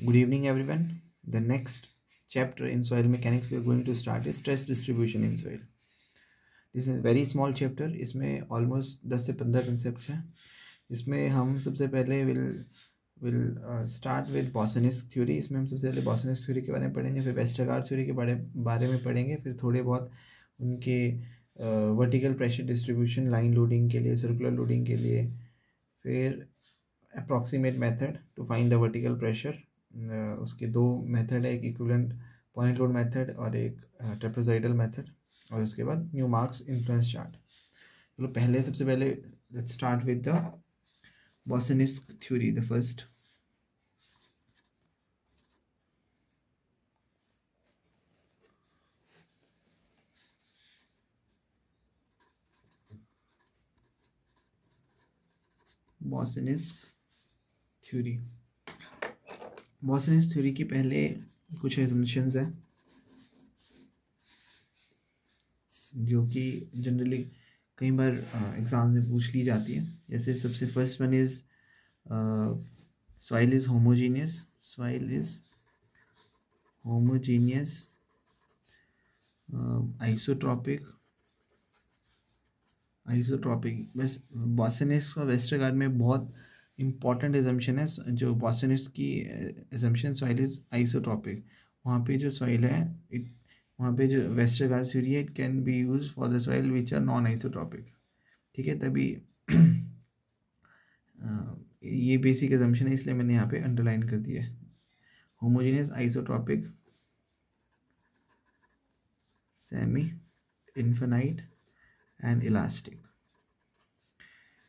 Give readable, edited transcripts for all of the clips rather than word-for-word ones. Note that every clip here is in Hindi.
Good evening, everyone. The next chapter in soil mechanics we are going to start is stress distribution in soil. This is a very small chapter. इसमें almost 10 से 15 concepts हैं. इसमें हम सबसे पहले will start with Bosonisk theory. इसमें हम सबसे पहले Bosonisk theory के बारे में पढ़ेंगे, फिर वेस्टरगार्ड theory के बारे में पढ़ेंगे, फिर थोड़े बहुत उनके vertical pressure distribution, line loading के लिए, सर्कुलर लोडिंग के लिए, फिर approximate method to find the vertical pressure. उसके दो मेथड है, एक इक्विवेलेंट पॉइंट लोड मेथड और एक ट्रेपेजॉइडल मेथड, और उसके बाद न्यूमार्क्स इन्फ्लुएंस चार्ट. चलो सबसे पहले let's start with the Boussinesq theory. The first Boussinesq theory. Boussinesq theory की पहले कुछ एजम्पशंस हैं जो कि जनरली कई बार एग्जाम में पूछ ली जाती है. जैसे सबसे first one is soil is homogeneous. Soil is homogeneous, isotropic. बस बॉसनिस्क और वेस्टरगार्ड में बहुत इम्पॉर्टेंट एजम्पशन है. जो बॉसनिस्क की एजम्पशन सॉइल इज आइसोट्रॉपिक, वहाँ पे जो सॉइल है वहाँ पे जो वेस्टरगार्ड थ्योरी है, it can be use for the soil which are non isotropic. ठीक है, तभी ये बेसिक एजम्पशन है, इसलिए मैंने यहाँ पे अंडरलाइन कर दिया है. Homogeneous, isotropic, semi infinite and elastic.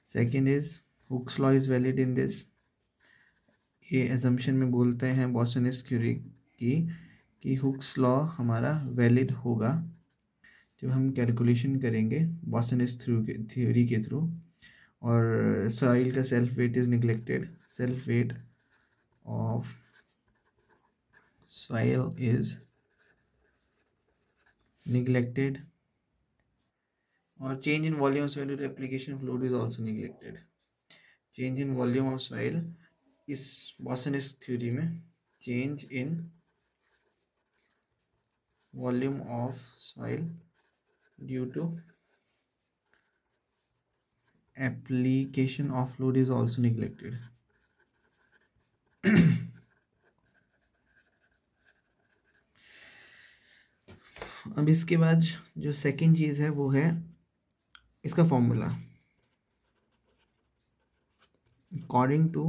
Second is Hooke's law is valid in this. ये assumption में बोलते हैं बॉसनिस्क थ्योरी की कि हुक्स लॉ हमारा वैलिड होगा जब हम कैलकुलेशन करेंगे बॉसनिस्क थ्योरी के थ्रू. और सॉइल का self weight is neglected. Self weight of soil is neglected, और change in volume of soil due to application of fluid is also neglected. Change in volume of soil इस बॉसनिस्क थ्योरी में change in volume of soil due to application of fluid is also neglected. अब इसके बाद जो सेकंड चीज़ है वो है इसका फॉर्मूला. अकॉर्डिंग टू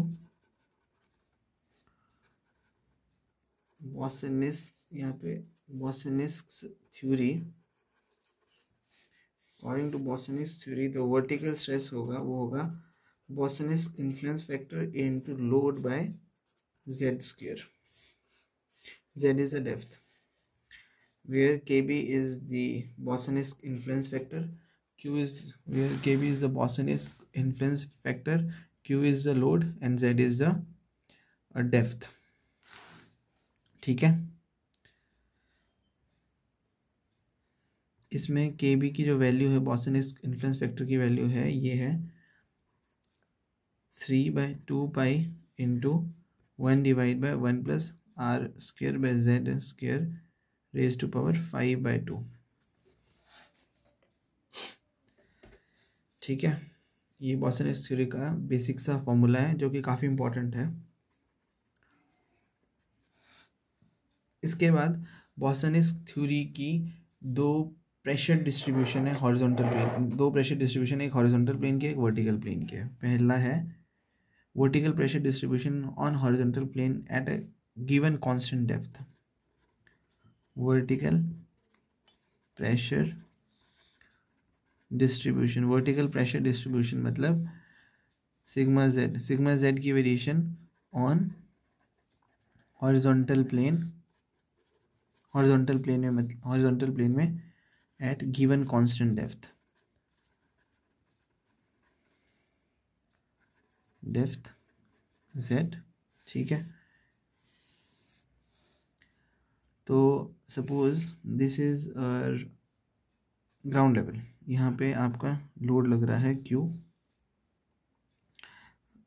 बॉसनिस्क, यहाँ पे Boussinesq theory, according to Boussinesq theory the vertical stress होगा वो होगा Boussinesq influence factor into load by Z square. Z is the depth, where kb is the bosonisk influence factor, q is where kb is the bosonisk influence factor, q is the load and z is the depth. ठीक है, इसमें kb की जो वैल्यू है, बॉसनिस्क इन्फ्लुएंस फैक्टर की वैल्यू है, ये है 3/2 pi into 1 divide by 1 plus R square by Z square raise to power 5/2. ठीक है, ये बॉसनिस्क थ्योरी का बेसिक सा फॉर्मूला है जो कि काफ़ी इम्पोर्टेंट है. इसके बाद बॉसनिस्क थ्योरी की दो प्रेशर डिस्ट्रीब्यूशन है हॉरिजॉन्टल प्लेन. दो प्रेशर डिस्ट्रीब्यूशन है, एक हॉरिजॉन्टल प्लेन की, एक वर्टिकल प्लेन की है. पहला है vertical pressure distribution on horizontal plane at a given constant depth. Vertical pressure distribution, vertical pressure distribution मतलब सिग्मा जेड की वेरिएशन ऑन हॉरिजॉन्टल प्लेन में at given constant depth Z. ठीक है, तो suppose this is ground level. यहाँ पे आपका लोड लग रहा है Q,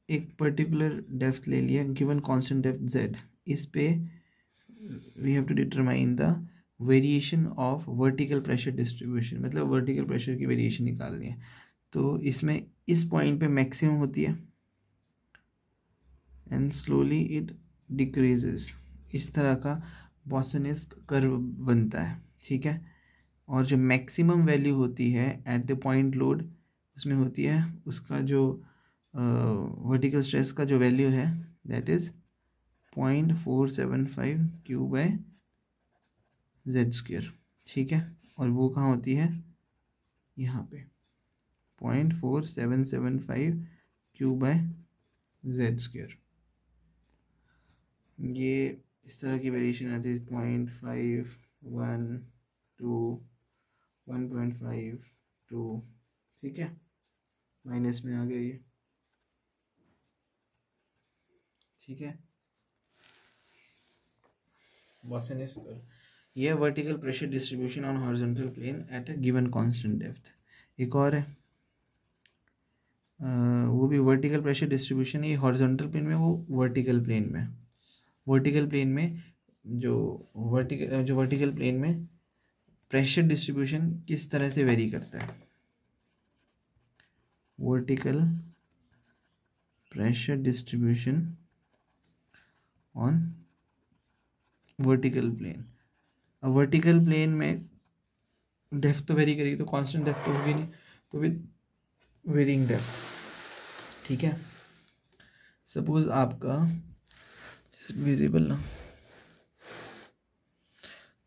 एक पर्टिकुलर डेप्थ ले लिया, गिवन कांस्टेंट डेप्थ Z. इस पे we have to determine the variation of vertical pressure distribution, मतलब वर्टिकल प्रेशर की वेरिएशन निकालनी है। तो इसमें इस पॉइंट पे मैक्सिमम होती है एंड स्लोली इट डिक्रीजेस, इस तरह का बॉसनेस्क कर्व बनता है, ठीक है। और जो मैक्सिमम वैल्यू होती है एट द पॉइंट लोड, उसमें होती है उसका जो वर्टिकल स्ट्रेस का जो वैल्यू है that is 0.475 Q by Z square, ठीक है। और वो कहाँ होती है, यहाँ पे 0.4775 क्यू बाय जेड स्क्वेयर। ये इस तरह की वेरिएशन आती है 0.5, 1, 2, 1.5, 2, ठीक है। माइनस में आ गया ये, ठीक है। बॉसनेस ये vertical pressure distribution on horizontal plane at a given constant depth. एक और है वो भी वर्टिकल प्रेशर डिस्ट्रीब्यूशन है, हॉरिजॉन्टल प्लेन में, वो वर्टिकल प्लेन में, वर्टिकल प्लेन में जो वर्टिकल प्लेन में प्रेशर डिस्ट्रीब्यूशन किस तरह से वेरी करता है। Vertical pressure distribution on vertical plane. अब वर्टिकल प्लेन में डेप्थ तो वेरी करेगी, तो कांस्टेंट डेप्थ तो होगी नहीं, तो विद वेरिंग डेप्थ, ठीक है। सपोज आपका विजिबल ना,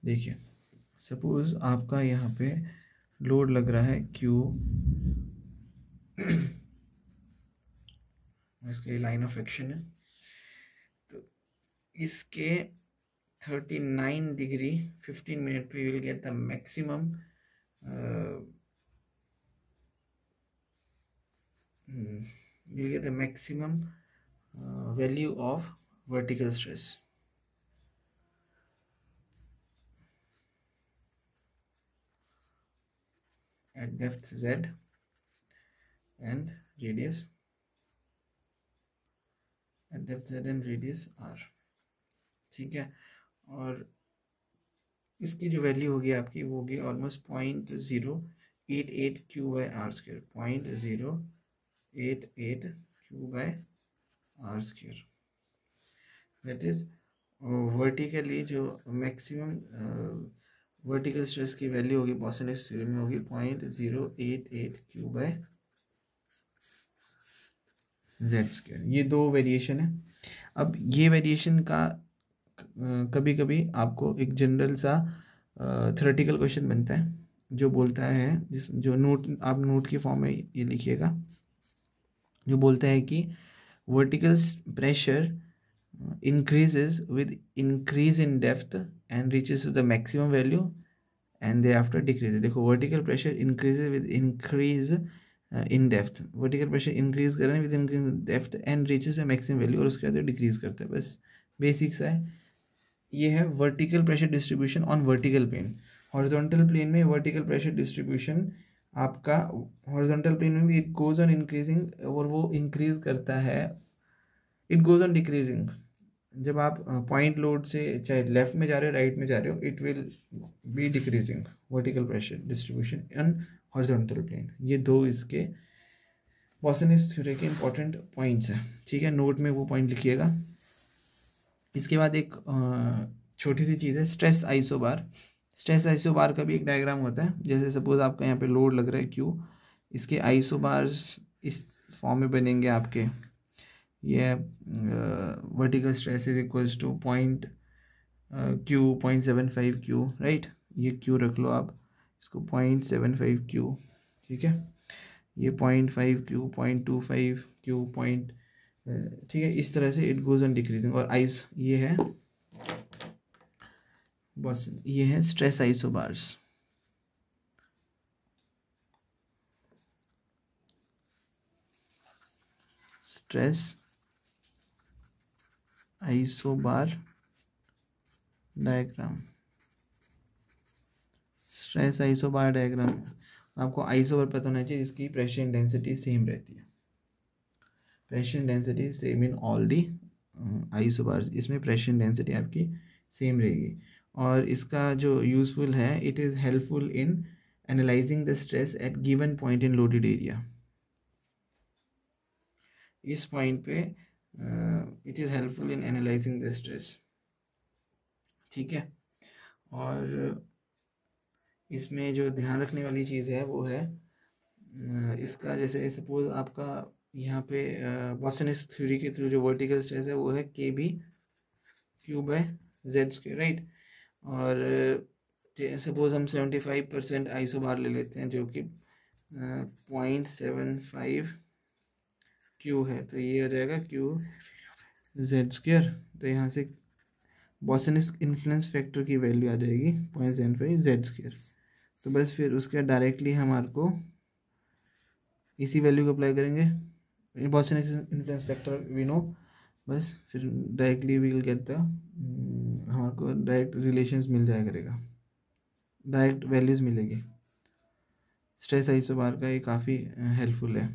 देखिए सपोज आपका यहाँ पे लोड लग रहा है क्यू, इसके लाइन ऑफ एक्शन है, तो इसके 39 डिग्री 15 मिनट पे will get the maximum we'll get the maximum value of vertical stress at depth z and radius r, ठीक है। और इसकी जो वैल्यू होगी आपकी वो होगी almost 0.088 Q by R square, 0.088 Q by R square, that is vertically जो मैक्सिमम वर्टिकल स्ट्रेस की वैल्यू होगी बॉसनेस थ्योरम में होगी 0.088 क्यू बाय जेड स्क्वायर। ये दो वेरिएशन है। अब ये वेरिएशन का कभी कभी आपको एक जनरल सा थ्योरेटिकल क्वेश्चन बनता है जो बोलता है, जिस जो नोट आप नोट की फॉर्म में ये लिखिएगा, जो बोलता है कि vertical pressure increases with increase in depth and reaches to the maximum value and thereafter decreases। देखो vertical pressure increases with increase in depth, vertical pressure increase कर रहे हैं with increase in depth and reaches a maximum value, और उसके बाद डिक्रीज करता है। बस बेसिक सा है। ये है vertical pressure distribution on vertical plane. Horizontal plane में वर्टिकल प्रेशर डिस्ट्रीब्यूशन आपका हॉरिजॉन्टल प्लेन में भी इट गोज ऑन इंक्रीजिंग, और वो इंक्रीज करता है, इट गोज ऑन डिक्रीजिंग। जब आप पॉइंट लोड से चाहे लेफ्ट में जा रहे हो राइट में जा रहे हो, it will be decreasing vertical pressure distribution on horizontal plane. ये दो इसके बॉसनेस थ्योरी के इंपॉर्टेंट पॉइंट्स हैं, ठीक है। नोट में वो पॉइंट लिखिएगा। इसके बाद एक छोटी सी चीज़ है स्ट्रेस आइसोबार। स्ट्रेस आइसोबार का भी एक डायग्राम होता है। जैसे सपोज आपका यहाँ पे लोड लग रहा है क्यू, इसके आइसोबार्स इस फॉर्म में बनेंगे आपके। ये vertical stress is equals to Q 0.75 Q, right. ये क्यू रख लो आप, इसको 0.75 क्यू, ठीक है। ये 0.5 क्यू, 0.25 क्यू, ठीक है। इस तरह से इट गोज ऑन डिक्रीजिंग। और आइस ये है बस, ये है stress isobars. Stress isobar diagram, stress isobar diagram. आपको आइसोबार पता होना चाहिए जिसकी प्रेशर इंटेंसिटी सेम रहती है। Pressure intensity same in all the isobar, इसमें प्रेशर डेंसिटी आपकी सेम रहेगी। और इसका जो यूज़फुल है, it is helpful in analysing the stress eight given point in loaded area. इस पॉइंट पे it is helpful in analysing the stress, ठीक है। और इसमें जो ध्यान रखने वाली चीज़ है वो है इसका, जैसे सपोज आपका यहाँ पे बॉसनिक थ्योरी के थ्रू जो वर्टिकल स्ट्रेस है वो है K B Q by Z square, right. और सपोज हम 75% आइसोबार ले लेते हैं जो कि 0.75 क्यू है, तो ये हो जाएगा क्यू जेड स्क्वायर। तो यहाँ से बॉसनिक इन्फ्लुएंस फैक्टर की वैल्यू आ जाएगी 0.75 जेड स्क्वायर। तो बस फिर उसके डायरेक्टली हमारे को इसी वैल्यू को अप्लाई करेंगे, Boussinesq influence factor we know, बस फिर directly we will get the हमारे को डायरेक्ट रिलेशंस मिल जाया करेगा, डायरेक्ट वैल्यूज़ मिलेगी। स्ट्रेस आइसोबार का ये काफ़ी हेल्पफुल है,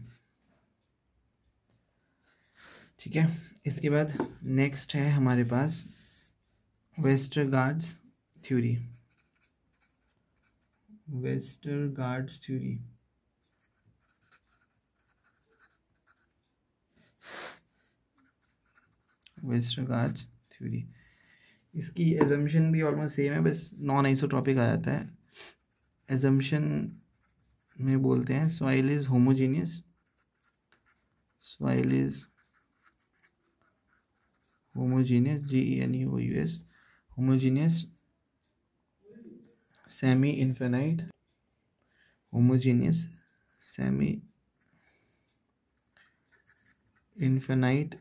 ठीक है। इसके बाद नेक्स्ट है हमारे पास वेस्टरगार्ड्स थ्योरी। वेस्टरगार्ड्स थ्योरी वेस्टरगार्ड्स थ्योरी, इसकी एजम्पशन भी ऑलमोस्ट सेम है, बस नॉन आइसोट्रॉपिक आ जाता है। एजम्पशन में बोलते हैं soil is homogeneous, soil is homogeneous, GENEOUS, homogeneous, semi infinite, homogeneous, semi infinite,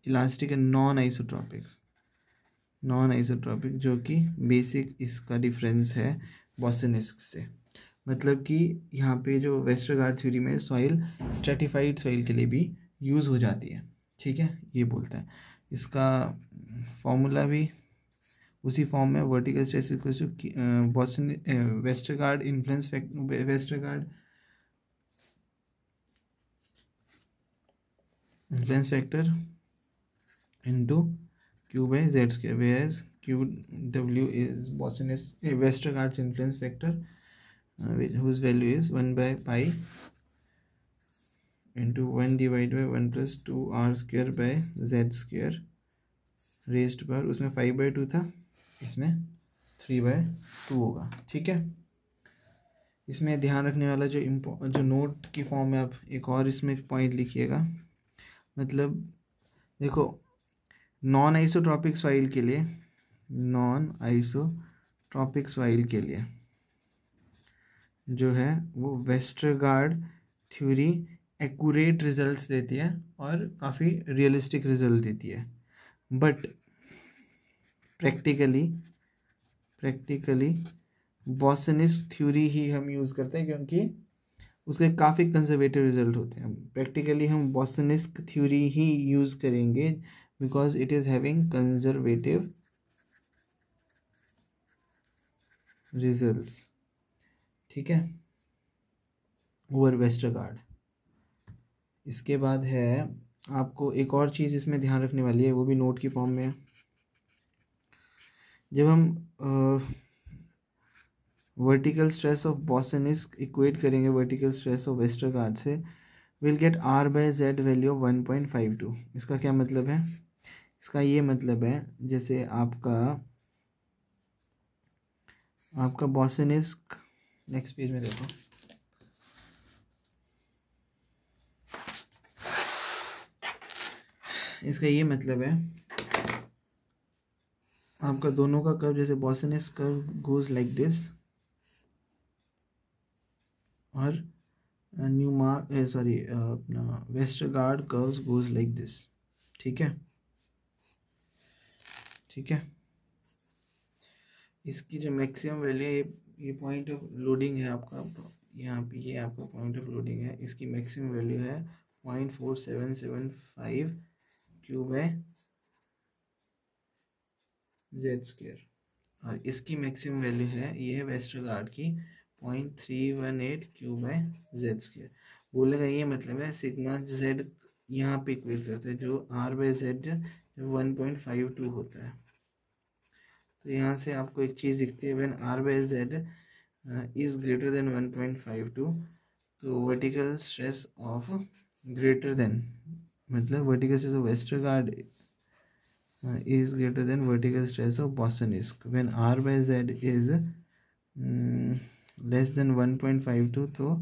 elastic and non isotropic. Non isotropic जो कि बेसिक इसका डिफरेंस है बॉसनिस्क से। मतलब कि यहाँ पे जो वेस्टरगार्ड थ्योरी में सॉइल स्ट्रेटिफाइड सॉइल के लिए भी यूज़ हो जाती है, ठीक है, ये बोलता है। इसका फॉर्मूला भी उसी फॉर्म में, vertical stress equals to Westergaard influence factor, Westergaard influence factor into Q by Z square, whereas QW is Westergaard's influence factor, whose value is 1 by pi into 1 divided by 1 plus 2r square by Z square raised to power, उसमें 5/2 था, इसमें 3/2 होगा, ठीक है। इसमें ध्यान रखने वाला जो नोट की फॉर्म में आप एक और इसमें पॉइंट लिखिएगा। मतलब देखो, नॉन आइसोट्रॉपिक सॉइल के लिए, नॉन आइसोट्रॉपिक सॉइल के लिए जो है वो वेस्टरगार्ड थ्योरी एक्यूरेट रिजल्ट्स देती है और काफ़ी रियलिस्टिक रिजल्ट देती है। बट प्रैक्टिकली बॉसनिक थ्योरी ही हम यूज़ करते हैं, क्योंकि उसके काफ़ी कंजर्वेटिव रिजल्ट होते हैं। प्रैक्टिकली हम बॉसनिक थ्योरी ही यूज़ करेंगे because it is having conservative results, ठीक है, ओवर वेस्टरगार्ड। इसके बाद है आपको एक और चीज़ इसमें ध्यान रखने वाली है, वो भी नोट की फॉर्म में है। जब हम वर्टिकल स्ट्रेस ऑफ बॉसनिक इक्वेट करेंगे वर्टिकल स्ट्रेस ऑफ वेस्टरगार्ड से, will get R/Z value of 1.52। इसका क्या मतलब है? इसका ये मतलब है, जैसे आपका बॉसनिक, नेक्स्ट पेज में देखो, इसका ये मतलब है आपका दोनों का कर्व, जैसे बॉसनिक कर्व गोज लाइक दिस और अपना Westergaard curves goes like this, ठीक है, ठीक है। इसकी जो मैक्सिमम वैल्यू है, ये पॉइंट ऑफ लोडिंग है आपका, यहाँ पे ये आपका पॉइंट ऑफ लोडिंग है। इसकी मैक्सिमम वैल्यू है 0.4775 क्यू बाय जेड स्क्वायर, और इसकी मैक्सिमम वैल्यू है, ये है वेस्टरगार्ड की 0.318 क्यू बाय जेड स्क्वायर। बोलने का ये मतलब है सिग्मा जेड यहाँ पे इक्वेट करते हैं, जो R/Z 1.52 होता है। तो यहाँ से आपको एक चीज़ दिखती है, when R/Z is greater than 1.52, तो vertical stress of greater than, मतलब vertical stress of Westergaard is greater than vertical stress of Bosenisk when R/Z is less than 1.52, तो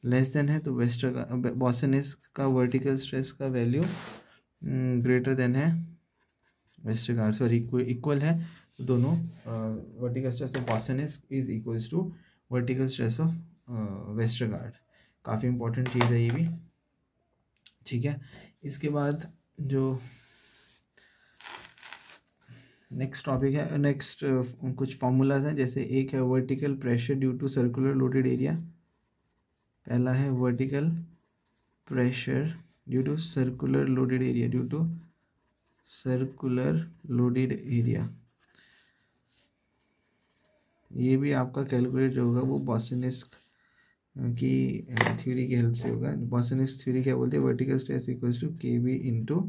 लेस देन है तो वेस्टरगार्ड बॉसनिस्क का वर्टिकल स्ट्रेस का वैल्यू ग्रेटर देन है वेस्टरगार्ड, सॉरी इक्वल है, तो दोनों vertical stress of Boussinesq is equals to vertical stress of Westergaard. काफ़ी इंपॉर्टेंट चीज़ है ये भी, ठीक है। इसके बाद जो नेक्स्ट टॉपिक है, नेक्स्ट कुछ फॉर्मूलाज हैं, जैसे एक है vertical pressure due to circular loaded area. पहला है vertical pressure due to circular loaded area, due to circular loaded area. ये भी आपका कैलकुलेट जो होगा वो बॉसनिस्क की थ्योरी की हेल्प से होगा। बॉसनिस्क थ्योरी क्या बोलते हैं, vertical stress equals to KB into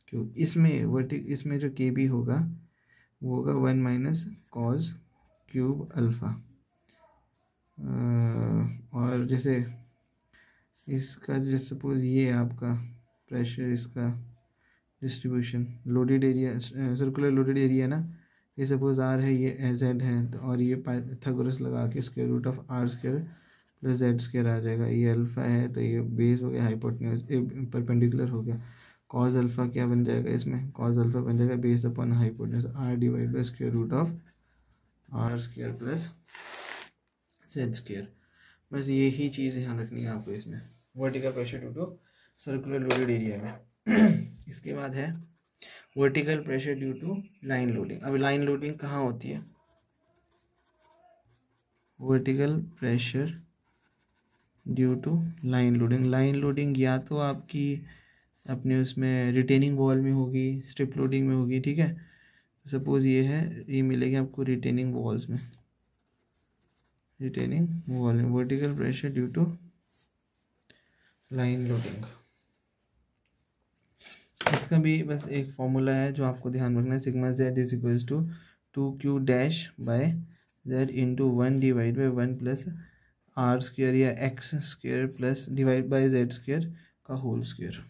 Q. इसमें जो KB होगा वो होगा 1 - cos क्यूब अल्फ़ा। और जैसे इसका जैसे सपोज ये आपका प्रेशर, इसका distribution loaded area, circular loaded area ना, ये सपोज R है, ये Z है, तो और ये पाइथागोरस लगा के square root of R² + Z² आ जाएगा। ये अल्फ़ा है तो ये बेस हो गया, हाइपोटेन्यूज परपेंडिकुलर हो गया। कॉज अल्फ़ा क्या बन जाएगा इसमें, कॉज अल्फ़ा बन जाएगा base upon hypotenuse R/√/√R² + Z²। बस यही चीज़ ध्यान रखनी है आपको इसमें, vertical pressure due to circular loaded area में। इसके बाद है vertical pressure due to line loading. अब लाइन लोडिंग कहाँ होती है, vertical pressure due to line loading. Line loading या तो आपकी अपने उसमें रिटेनिंग वॉल में होगी, स्ट्रिप लोडिंग में होगी, ठीक है। सपोज ये है, ये मिलेगी आपको रिटेनिंग वॉल्स में, रिटेनिंग वॉल में vertical pressure due to line loading. इसका भी बस एक फॉर्मूला है जो आपको ध्यान रखना है, sigma Z is equals to 2Q-/Z into 1/1 + R² या X² plus divide by Z² का होल स्क्वायर।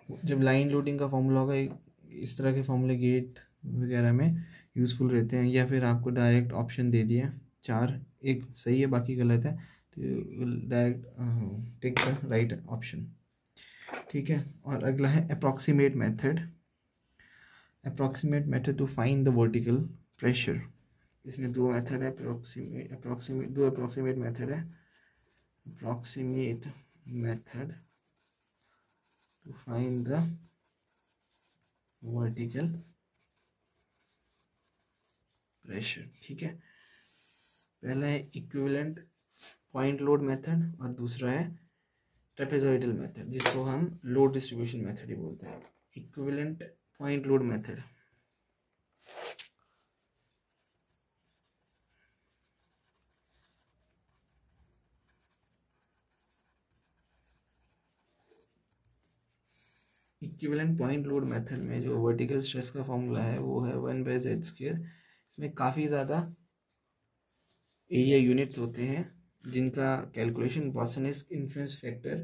जब लाइन लोडिंग का फॉर्मूला होगा, इस तरह के फॉर्मूले गेट वगैरह में यूज़फुल रहते हैं, या फिर आपको डायरेक्ट ऑप्शन दे दिया 4, एक सही है बाकी गलत है, तो direct tick the right option, ठीक है। और अगला है approximate method. Approximate method to find the vertical pressure. इसमें दो मेथड है, दो अप्रॉक्सीमेट मेथड है। Approximate method to find the vertical pressure, ठीक है। पहला है इक्विवेलेंट पॉइंट लोड मेथड और दूसरा है ट्रेपेजॉइडल मेथड, जिसको हम लोड डिस्ट्रीब्यूशन मेथड ही बोलते हैं। Equivalent point load method, equivalent point load method में जो वर्टिकल स्ट्रेस का फॉर्मूला है वो है 1/Z²। इसमें काफ़ी ज़्यादा एरिया यूनिट्स होते हैं जिनका कैलकुलेशन बॉसनिस्क इन्फ्लुएंस फैक्टर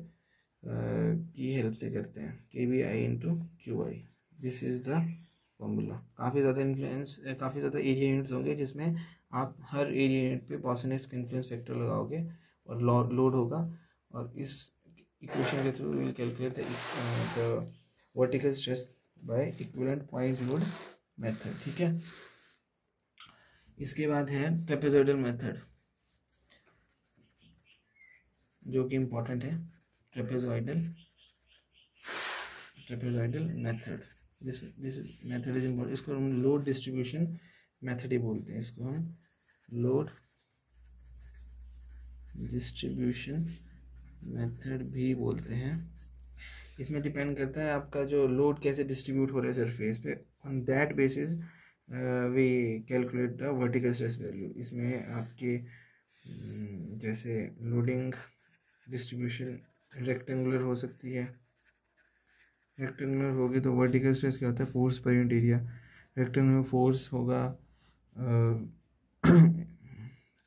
की हेल्प से करते हैं, KBI into QI। This is the formula. काफ़ी ज़्यादा एरिया यूनिट्स होंगे जिसमें आप हर एरिया यूनिट पे बॉसनिस्क इन्फ्लुएंस फैक्टर लगाओगे और लोड होगा, और इस इक्वेशन के through will calculate the vertical stress by equivalent point load method, ठीक है। इसके बाद है ट्रेपेजॉइडल मेथड, जो कि इम्पोर्टेंट है। Trapezoidal method, this method is important. इसको हम लोड डिस्ट्रीब्यूशन मेथड ही बोलते हैं, इसको हम लोड डिस्ट्रीब्यूशन मेथड भी बोलते हैं। इसमें डिपेंड करता है आपका जो लोड कैसे डिस्ट्रीब्यूट हो रहा है सरफेस पे, on that basis we calculate the vertical stress value. इसमें आपके जैसे लोडिंग डिस्ट्रीब्यूशन रेक्टेंगुलर हो सकती है, रेक्टेंगुलर होगी तो वर्टिकल स्ट्रेस क्या होता है, फोर्स पर यूनिट एरिया। रेक्टेंगुलर में फोर्स होगा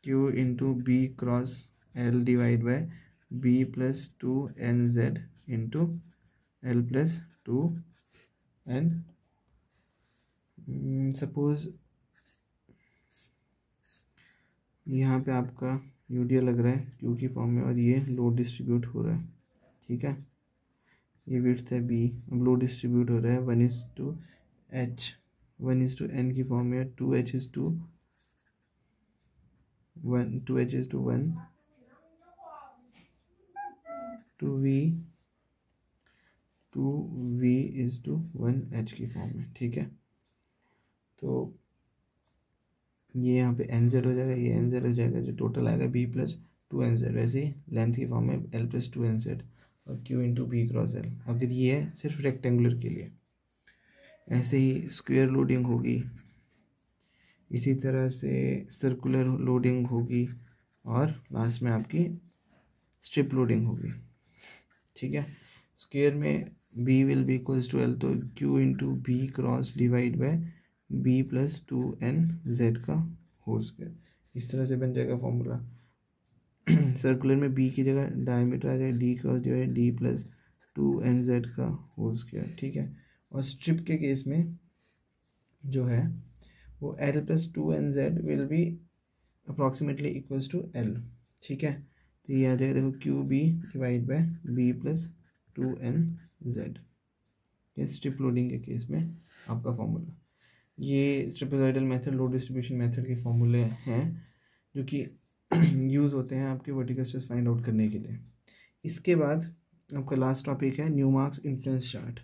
Q into B cross L divide by B plus 2NZ into L plus 2N। Suppose यहाँ पे आपका यूडिया लग रहा है क्यू की फॉर्म में और ये लोड डिस्ट्रीब्यूट हो रहा है, ठीक है। ये विड्थ है बी, अब लोड डिस्ट्रीब्यूट हो रहा है 1:H, 1:N की फॉर्म में, 2H is to 1, 2H is to 1, 2V is to 1H की फॉर्म में, ठीक है। तो ये यहाँ पे NZ हो जाएगा, ये NZ हो जाएगा, जो टोटल आएगा B प्लस 2NZ। वैसे ही लेंथ की फॉर्म में L प्लस 2NZ और Q into B cross L. अगर ये है सिर्फ रेक्टेंगुलर के लिए। ऐसे ही स्क्वायर लोडिंग होगी, इसी तरह से सर्कुलर लोडिंग होगी और लास्ट में आपकी स्ट्रिप लोडिंग होगी, ठीक है। स्क्वायर में B will be equals to L, तो Q into B cross divide by B plus 2NZ का होल स्क्वायर। इस तरह से बन जाएगा फॉर्मूला। सर्कुलर में B की जगह डायमीटर आ जाएगा D cross divide D plus 2NZ का होल स्क्वायर, ठीक है। और स्ट्रिप के केस में जो है वो L plus 2NZ will be approximately equals to L, ठीक है। तो ये आ जाएगा देखो QB divide by B plus 2NZ। ये स्ट्रिप लोडिंग के केस में आपका फॉर्मूला। ये trapezoidal method, load distribution method के फॉर्मूले हैं जो कि यूज़ होते हैं आपके वर्टिकल स्ट्रेस फाइंड आउट करने के लिए। इसके बाद आपका लास्ट टॉपिक है न्यूमार्क्स इन्फ्लुएंस चार्ट।